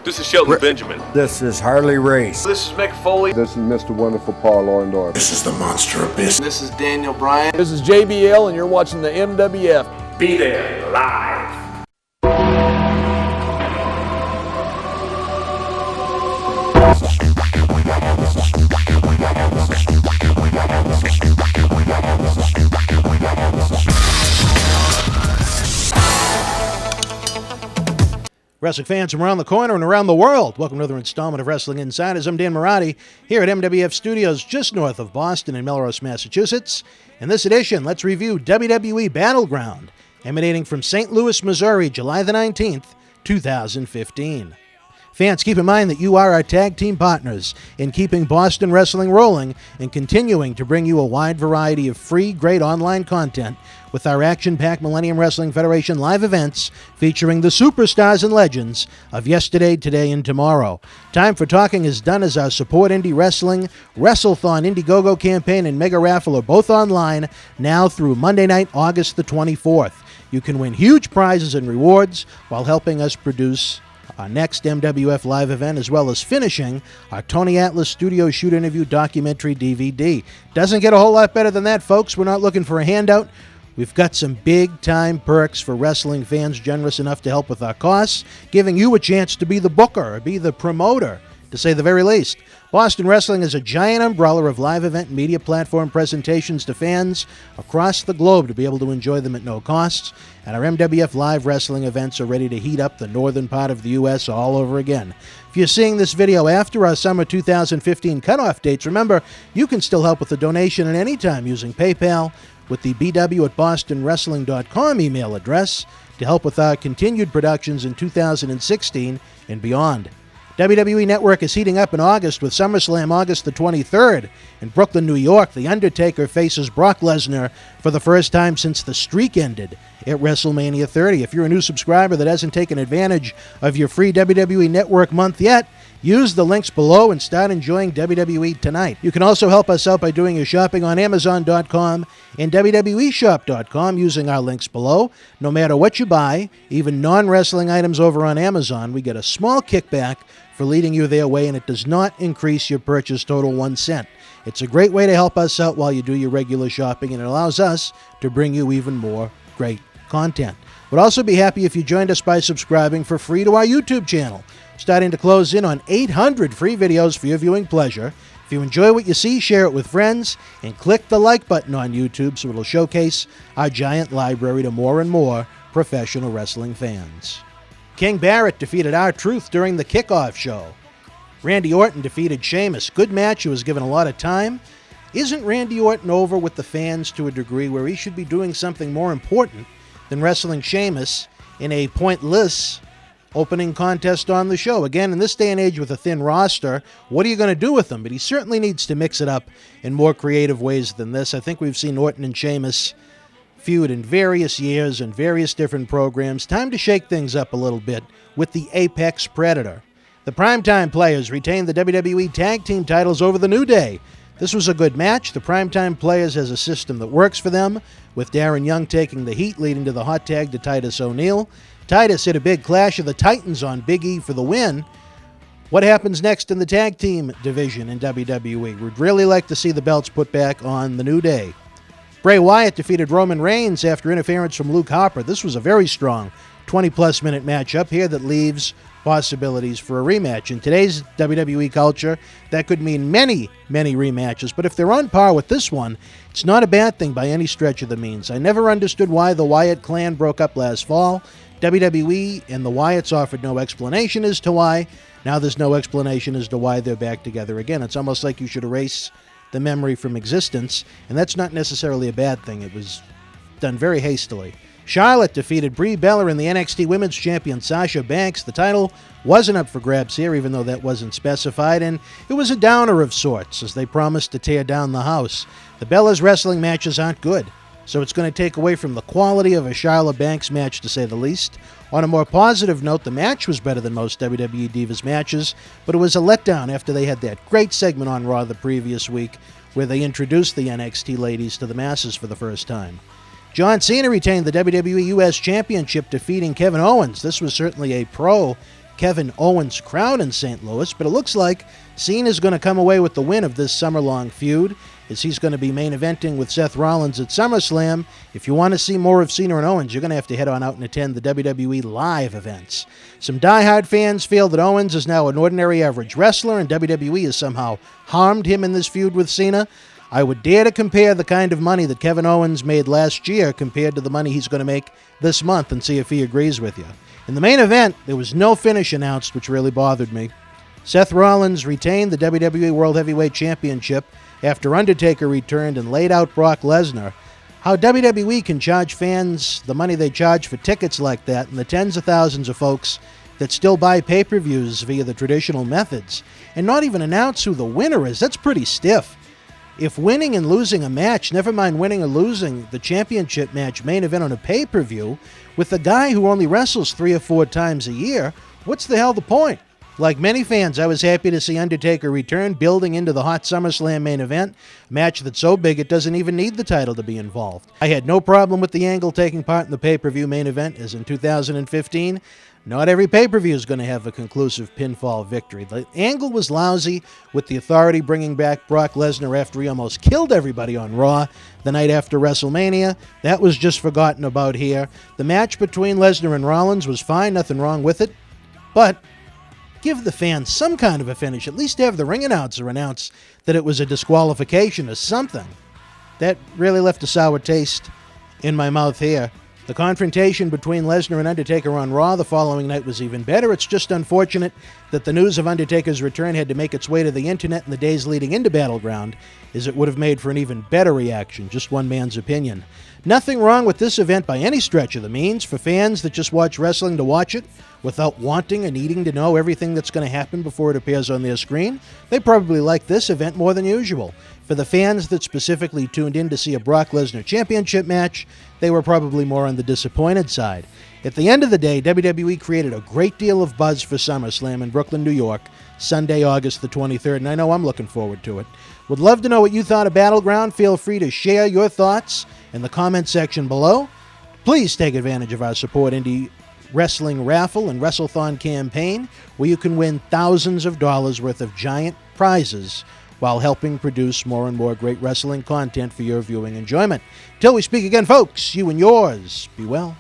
This is Shelton Benjamin. This is Harley Race. This is Mick Foley. This is Mr. Wonderful Paul Orndorff. This is the Monster Abyss. This is Daniel Bryan. This is JBL, and you're watching the MWF. Be there live. Wrestling fans from around the corner and around the world, welcome to another installment of Wrestling Insiders. I'm Dan Marotti here at MWF Studios just north of Boston in Melrose, Massachusetts. In this edition, let's review WWE Battleground, emanating from St. Louis, Missouri, July the 19th, 2015. Fans, keep in mind that you are our tag team partners in keeping Boston wrestling rolling and continuing to bring you a wide variety of free, great online content with our action-packed Millennium Wrestling Federation live events featuring the superstars and legends of yesterday, today, and tomorrow. Time for Talking is done as our Support Indie Wrestling, WrestleThon, Indiegogo campaign, and Mega Raffle are both online now through Monday night, August the 24th. You can win huge prizes and rewards while helping us produce our next MWF live event, as well as finishing our Tony Atlas studio shoot interview documentary DVD. Doesn't get a whole lot better than that, folks. We're not looking for a handout. We've got some big-time perks for wrestling fans generous enough to help with our costs, giving you a chance to be the booker or be the promoter, to say the very least. Boston Wrestling is a giant umbrella of live event and media platform presentations to fans across the globe to be able to enjoy them at no costs. And our MWF Live Wrestling events are ready to heat up the northern part of the U.S. all over again. If you're seeing this video after our summer 2015 cutoff dates, remember, you can still help with a donation at any time using PayPal with the bw@bostonwrestling.com email address to help with our continued productions in 2016 and beyond. WWE Network is heating up in August with SummerSlam August the 23rd. In Brooklyn, New York, The Undertaker faces Brock Lesnar for the first time since the streak ended at WrestleMania 30. If you're a new subscriber that hasn't taken advantage of your free WWE Network month yet, use the links below and start enjoying WWE tonight. You can also help us out by doing your shopping on Amazon.com and WWEshop.com using our links below. No matter what you buy, even non-wrestling items over on Amazon, we get a small kickback for leading you their way, and it does not increase your purchase total 1 cent. It's a great way to help us out while you do your regular shopping, and it allows us to bring you even more great content. We'd also be happy if you joined us by subscribing for free to our YouTube channel. Starting to close in on 800 free videos for your viewing pleasure. If you enjoy what you see, share it with friends, and click the like button on YouTube so it'll showcase our giant library to more and more professional wrestling fans. King Barrett defeated R-Truth during the kickoff show. Randy Orton defeated Sheamus. Good match. He was given a lot of time. Isn't Randy Orton over with the fans to a degree where he should be doing something more important than wrestling Sheamus in a pointless opening contest on the show? Again, in this day and age with a thin roster, what are you going to do with him? But he certainly needs to mix it up in more creative ways than this. I think we've seen Orton and Sheamus feud in various years and various different programs. Time to shake things up a little bit with the Apex Predator. The Primetime Players retained the WWE Tag Team titles over the New Day. This was a good match. The Primetime Players has a system that works for them, with Darren Young taking the heat, leading to the hot tag to Titus O'Neil. Titus hit a big Clash of the Titans on Big E for the win. What happens next in the tag team division in WWE? We'd really like to see the belts put back on the New Day. Bray Wyatt defeated Roman Reigns after interference from Luke Harper. This was a very strong 20-plus minute matchup here that leaves possibilities for a rematch. In today's WWE culture, that could mean many, many rematches, but if they're on par with this one, it's not a bad thing by any stretch of the means. I never understood why the Wyatt clan broke up last fall. WWE and the Wyatts offered no explanation as to why. Now there's no explanation as to why they're back together again. It's almost like you should erase the memory from existence, and that's not necessarily a bad thing. It was done very hastily. Charlotte defeated Brie Bella and the NXT Women's Champion Sasha Banks. The title wasn't up for grabs here, even though that wasn't specified, and it was a downer of sorts, as they promised to tear down the house. The Bellas wrestling matches aren't good, so it's going to take away from the quality of a Charlotte Banks match, to say the least. On a more positive note, the match was better than most WWE Divas matches, but it was a letdown after they had that great segment on Raw the previous week where they introduced the NXT ladies to the masses for the first time. John Cena retained the WWE US Championship, defeating Kevin Owens. This was certainly a pro Kevin Owens' crowd in St. Louis, but it looks like Cena's going to come away with the win of this summer-long feud, as he's going to be main eventing with Seth Rollins at SummerSlam. If you want to see more of Cena and Owens, you're going to have to head on out and attend the WWE live events. Some diehard fans feel that Owens is now an ordinary average wrestler, and WWE has somehow harmed him in this feud with Cena. I would dare to compare the kind of money that Kevin Owens made last year compared to the money he's going to make this month and see if he agrees with you. In the main event, there was no finish announced, which really bothered me. Seth Rollins retained the WWE World Heavyweight Championship after Undertaker returned and laid out Brock Lesnar. How WWE can charge fans the money they charge for tickets like that, and the tens of thousands of folks that still buy pay-per-views via the traditional methods, and not even announce who the winner is, that's pretty stiff. If winning and losing a match, never mind winning or losing the championship match main event on a pay-per-view, with a guy who only wrestles 3 or 4 times a year, what's the hell the point? Like many fans, I was happy to see Undertaker return, building into the hot SummerSlam main event, a match that's so big it doesn't even need the title to be involved. I had no problem with the Angle taking part in the pay-per-view main event, as in 2015, not every pay-per-view is going to have a conclusive pinfall victory. The Angle was lousy, with the Authority bringing back Brock Lesnar after he almost killed everybody on Raw the night after WrestleMania. That was just forgotten about here. The match between Lesnar and Rollins was fine, nothing wrong with it, but give the fans some kind of a finish. At least have the ring announcer announce that it was a disqualification or something. That really left a sour taste in my mouth here. The confrontation between Lesnar and Undertaker on Raw the following night was even better. It's just unfortunate that the news of Undertaker's return had to make its way to the internet in the days leading into Battleground, as it would have made for an even better reaction, just one man's opinion. Nothing wrong with this event by any stretch of the means. For fans that just watch wrestling to watch it, without wanting and needing to know everything that's going to happen before it appears on their screen, they probably like this event more than usual. For the fans that specifically tuned in to see a Brock Lesnar championship match, they were probably more on the disappointed side. At the end of the day, WWE created a great deal of buzz for SummerSlam in Brooklyn, New York, Sunday, August the 23rd, and I know I'm looking forward to it. Would love to know what you thought of Battleground. Feel free to share your thoughts in the comment section below. Please take advantage of our Support Indie Wrestling Raffle and WrestleThon campaign, where you can win thousands of dollars worth of giant prizes while helping produce more and more great wrestling content for your viewing enjoyment. Till we speak again, folks, you and yours, be well.